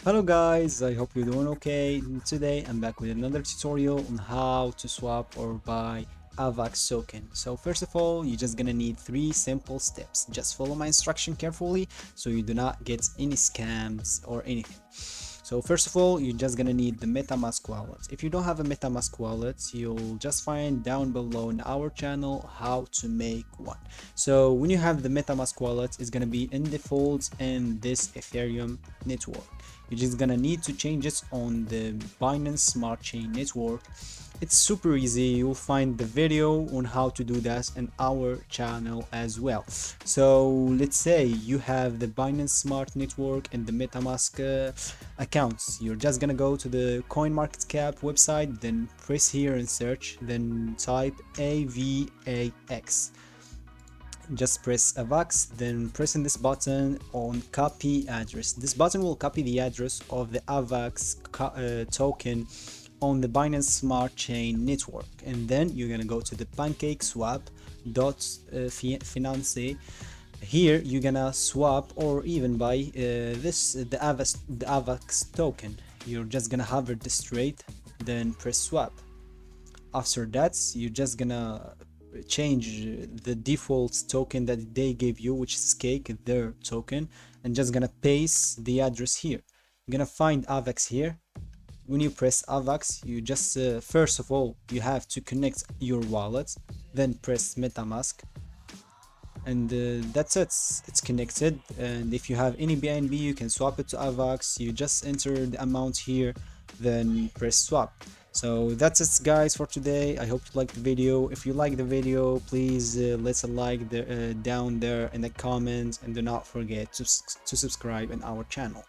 Hello guys, I hope you're doing okay. Today I'm back with another tutorial on how to swap or buy AVAX token. So first of all, you're just gonna need 3 simple steps. Just follow my instruction carefully so you do not get any scams or anything. So first of all, you're just gonna need the MetaMask wallet. If you don't have a MetaMask wallet, you'll just find down below in our channel how to make one. So when you have the MetaMask wallet, it's gonna be in default in this Ethereum network. You're just gonna need to change it on the Binance Smart Chain network. It's super easy. You'll find the video on how to do that in our channel as well. So let's say you have the Binance Smart network and the MetaMask accounts. You're just gonna go to the CoinMarketCap website, then press here and search, then type AVAX. Just press AVAX, then pressing this button on copy address. This button will copy the address of the AVAX token on the Binance Smart Chain network, and then you're gonna go to the Pancakeswap.finance. Here you're gonna swap or even buy the AVAX token. You're just gonna hover this straight, then press swap. After that, you're just gonna change the default token that they gave you, which is cake, their token, and just gonna paste the address here. You're gonna find AVAX here. When you press AVAX, you just first of all you have to connect your wallet, then press MetaMask, and that's it. It's connected. And if you have any BNB, you can swap it to AVAX. You just enter the amount here, then press swap. So that's it guys for today. I hope you liked the video. If you like the video, please let a like down there in the comments, and do not forget to subscribe in our channel.